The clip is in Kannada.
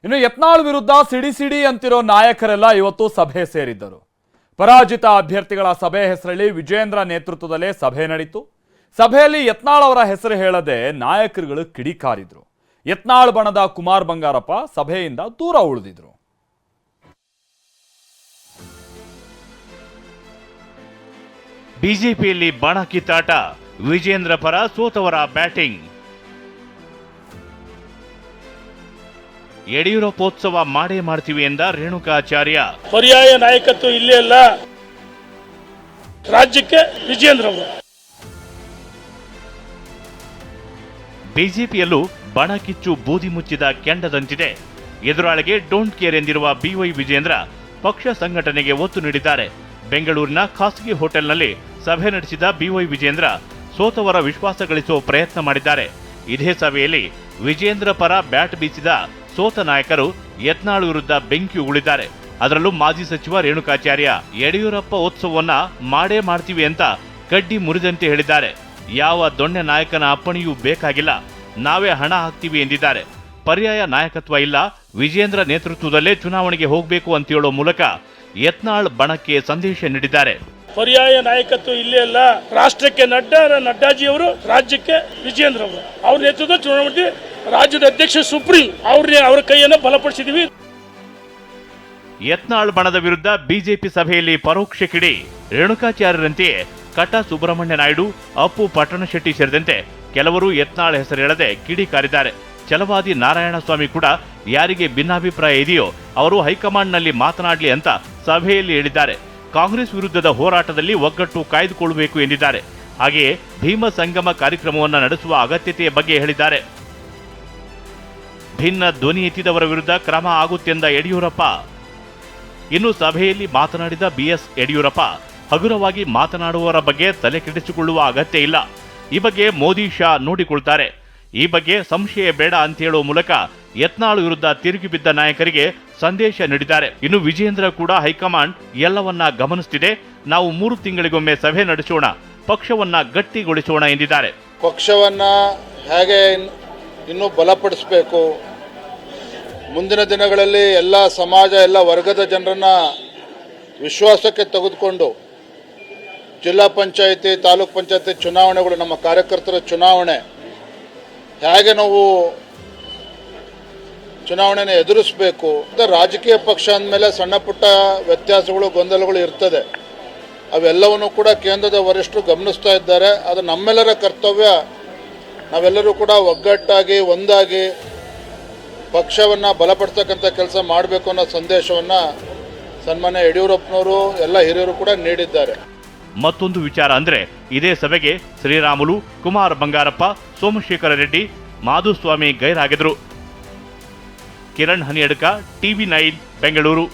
ಇನ್ನು ಯತ್ನಾಳ್ ವಿರುದ್ಧ ಸಿಡಿ ಅಂತಿರೋ ನಾಯಕರೆಲ್ಲ ಇವತ್ತು ಸಭೆ ಸೇರಿದ್ದರು. ಪರಾಜಿತ ಅಭ್ಯರ್ಥಿಗಳ ಸಭೆ ಹೆಸರಲ್ಲಿ ವಿಜೇಂದ್ರ ನೇತೃತ್ವದಲ್ಲೇ ಸಭೆ ನಡೆಯಿತು. ಸಭೆಯಲ್ಲಿ ಯತ್ನಾಳ್ ಅವರ ಹೆಸರು ಹೇಳದೆ ನಾಯಕರುಗಳು ಕಿಡಿಕಾರಿದ್ರು. ಯತ್ನಾಳ್ ಬಣದ ಕುಮಾರ್ ಬಂಗಾರಪ್ಪ ಸಭೆಯಿಂದ ದೂರ ಉಳಿದಿದ್ರು. ಬಿಜೆಪಿಯಲ್ಲಿ ಬಣ ಕಿತ್ತಾಟ, ವಿಜೇಂದ್ರ ಪರ ಸೋತವರ ಬ್ಯಾಟಿಂಗ್. ಯಡಿಯೂರಪ್ಪೋತ್ಸವ ಮಾಡೇ ಮಾಡ್ತೀವಿ ಎಂದ ರೇಣುಕಾಚಾರ್ಯ. ಪರ್ಯಾಯ ನಾಯಕತ್ವ ಇಲ್ಲೇ ಅಲ್ಲ, ರಾಜ್ಯಕ್ಕೆ ವಿಜೇಂದ್ರ ಅವರು. ಬಿಜೆಪಿಯಲ್ಲೂ ಬಣ ಕಿಚ್ಚು ಬೂದಿ ಮುಚ್ಚಿದ ಕೆಂಡದಂತಿದೆ. ಎದುರಾಳಿಗೆ ಡೋಂಟ್ ಕೇರ್ ಎಂದಿರುವ ಬಿವೈ ವಿಜೇಂದ್ರ ಪಕ್ಷ ಸಂಘಟನೆಗೆ ಒತ್ತು ನೀಡಿದ್ದಾರೆ. ಬೆಂಗಳೂರಿನ ಖಾಸಗಿ ಹೋಟೆಲ್ನಲ್ಲಿ ಸಭೆ ನಡೆಸಿದ ಬಿವೈ ವಿಜೇಂದ್ರ ಸೋತವರ ವಿಶ್ವಾಸ ಗಳಿಸುವ ಪ್ರಯತ್ನ ಮಾಡಿದ್ದಾರೆ. ಇದೇ ಸಭೆಯಲ್ಲಿ ವಿಜೇಂದ್ರ ಪರ ಬ್ಯಾಟ್ ಬೀಸಿದ ಸೋತ ನಾಯಕರು ಯತ್ನಾಳ್ ವಿರುದ್ಧ ಬೆಂಕಿ ಉಗುಳಿದ್ದಾರೆ. ಅದರಲ್ಲೂ ಮಾಜಿ ಸಚಿವ ರೇಣುಕಾಚಾರ್ಯ ಯಡಿಯೂರಪ್ಪ ಉತ್ಸವವನ್ನ ಮಾಡೇ ಮಾಡ್ತೀವಿ ಅಂತ ಕಡ್ಡಿ ಮುರಿದಂತೆ ಹೇಳಿದ್ದಾರೆ. ಯಾವ ದೊಣ್ಣೆ ನಾಯಕನ ಅಪ್ಪಣೆಯೂ ಬೇಕಾಗಿಲ್ಲ, ನಾವೇ ಹಣ ಹಾಕ್ತೀವಿ ಎಂದಿದ್ದಾರೆ. ಪರ್ಯಾಯ ನಾಯಕತ್ವ ಇಲ್ಲ, ವಿಜೇಂದ್ರ ನೇತೃತ್ವದಲ್ಲೇ ಚುನಾವಣೆಗೆ ಹೋಗಬೇಕು ಅಂತ ಹೇಳೋ ಮೂಲಕ ಯತ್ನಾಳ್ ಬಣಕ್ಕೆ ಸಂದೇಶ ನೀಡಿದ್ದಾರೆ. ಪರ್ಯಾಯ ನಾಯಕತ್ವ ಇಲ್ಲೇ ಅಲ್ಲ, ರಾಷ್ಟ್ರಕ್ಕೆ ನಡ್ಡಾಜಿ ಅವರು, ರಾಜ್ಯಕ್ಕೆ ವಿಜೇಂದ್ರ ಅವರು. ಅವ್ರ ನೇತೃತ್ವ ಚುನಾವಣೆ ರಾಜ್ಯದ ಅಧ್ಯಕ್ಷ ಸುಪ್ರೀಂ ಅವ್ರ ಕೈಯನ್ನು ಬಲಪಡಿಸಿದ್ವಿ. ಯತ್ನಾಳ್ ಬಣದ ವಿರುದ್ಧ ಬಿಜೆಪಿ ಸಭೆಯಲ್ಲಿ ಪರೋಕ್ಷ ಕಿಡಿ. ರೇಣುಕಾಚಾರ್ಯರಂತೆಯೇ ಕಟ ಸುಬ್ರಹ್ಮಣ್ಯ ನಾಯ್ಡು, ಅಪ್ಪು ಪಟ್ಟಣಶೆಟ್ಟಿ ಸೇರಿದಂತೆ ಕೆಲವರು ಯತ್ನಾಳ್ ಹೆಸರು ಹೇಳದೆ ಕಿಡಿಕಾರಿದ್ದಾರೆ. ಛಲವಾದಿ ನಾರಾಯಣಸ್ವಾಮಿ ಕೂಡ ಯಾರಿಗೆ ಭಿನ್ನಾಭಿಪ್ರಾಯ ಇದೆಯೋ ಅವರು ಹೈಕಮಾಂಡ್ನಲ್ಲಿ ಮಾತನಾಡಲಿ ಅಂತ ಸಭೆಯಲ್ಲಿ ಹೇಳಿದ್ದಾರೆ. ಕಾಂಗ್ರೆಸ್ ವಿರುದ್ಧದ ಹೋರಾಟದಲ್ಲಿ ಒಗ್ಗಟ್ಟು ಕಾಯ್ದುಕೊಳ್ಳಬೇಕು ಎಂದಿದ್ದಾರೆ. ಹಾಗೆಯೇ ಭೀಮ ಸಂಗಮ ಕಾರ್ಯಕ್ರಮವನ್ನು ನಡೆಸುವ ಅಗತ್ಯತೆಯ ಬಗ್ಗೆ ಹೇಳಿದ್ದಾರೆ. ಭಿನ್ನ ಧ್ವನಿ ಎತ್ತಿದವರ ವಿರುದ್ಧ ಕ್ರಮ ಆಗುತ್ತೆಂದ ಯಡಿಯೂರಪ್ಪ. ಇನ್ನು ಸಭೆಯಲ್ಲಿ ಮಾತನಾಡಿದ ಬಿಎಸ್ ಯಡಿಯೂರಪ್ಪ ಹಗುರವಾಗಿ ಮಾತನಾಡುವವರ ಬಗ್ಗೆ ತಲೆ ಕೆಡಿಸಿಕೊಳ್ಳುವ ಅಗತ್ಯ ಇಲ್ಲ, ಈ ಬಗ್ಗೆ ಮೋದಿ ಶಾ ನೋಡಿಕೊಳ್ತಾರೆ, ಈ ಬಗ್ಗೆ ಸಂಶಯ ಬೇಡ ಅಂತ ಹೇಳುವ ಮೂಲಕ ಯತ್ನಾಳ್ ವಿರುದ್ಧ ತಿರುಗಿ ಬಿದ್ದ ನಾಯಕರಿಗೆ ಸಂದೇಶ ನೀಡಿದ್ದಾರೆ. ಇನ್ನು ವಿಜೇಂದ್ರ ಕೂಡ ಹೈಕಮಾಂಡ್ ಎಲ್ಲವನ್ನ ಗಮನಿಸುತ್ತಿದೆ, ನಾವು 3 ತಿಂಗಳಿಗೊಮ್ಮೆ ಸಭೆ ನಡೆಸೋಣ, ಪಕ್ಷವನ್ನ ಗಟ್ಟಿಗೊಳಿಸೋಣ ಎಂದಿದ್ದಾರೆ. ಪಕ್ಷವನ್ನ ಹೇಗೆ ಇನ್ನೂ ಬಲಪಡಿಸಬೇಕು, ಮುಂದಿನ ದಿನಗಳಲ್ಲಿ ಎಲ್ಲ ಸಮಾಜ, ಎಲ್ಲ ವರ್ಗದ ಜನರನ್ನ ವಿಶ್ವಾಸಕ್ಕೆ ತೆಗೆದುಕೊಂಡು ಜಿಲ್ಲಾ ಪಂಚಾಯಿತಿ, ತಾಲೂಕ್ ಪಂಚಾಯಿತಿ ಚುನಾವಣೆಗಳು, ನಮ್ಮ ಕಾರ್ಯಕರ್ತರ ಚುನಾವಣೆ ಹೇಗೆ ನಾವು ಚುನಾವಣೆನ ಎದುರಿಸಬೇಕು. ರಾಜಕೀಯ ಪಕ್ಷ ಅಂದಮೇಲೆ ಸಣ್ಣ ಪುಟ್ಟ ವ್ಯತ್ಯಾಸಗಳು, ಗೊಂದಲಗಳು ಇರ್ತದೆ. ಅವೆಲ್ಲವನ್ನೂ ಕೂಡ ಕೇಂದ್ರದ ವರಿಷ್ಠರು ಗಮನಿಸ್ತಾ ಇದ್ದಾರೆ. ಅದು ನಮ್ಮೆಲ್ಲರ ಕರ್ತವ್ಯ. ನಾವೆಲ್ಲರೂ ಕೂಡ ಒಗ್ಗಟ್ಟಾಗಿ ಒಂದಾಗಿ ಪಕ್ಷವನ್ನು ಬಲಪಡಿಸ್ತಕ್ಕಂಥ ಕೆಲಸ ಮಾಡಬೇಕು ಅನ್ನೋ ಸಂದೇಶವನ್ನು ಸನ್ಮಾನ್ಯ ಯಡಿಯೂರಪ್ಪನವರು ಎಲ್ಲ ಹಿರಿಯರು ಕೂಡ ನೀಡಿದ್ದಾರೆ. ಮತ್ತೊಂದು ವಿಚಾರ ಅಂದ್ರೆ ಇದೇ ಸಭೆಗೆ ಶ್ರೀರಾಮುಲು, ಕುಮಾರ್ ಬಂಗಾರಪ್ಪ, ಸೋಮಶೇಖರ ರೆಡ್ಡಿ, ಮಾಧುಸ್ವಾಮಿ ಗೈರಾಗಿದ್ರು. ಕಿರಣ್ ಹನಿಯಡ್ಕ, TV9 ಬೆಂಗಳೂರು.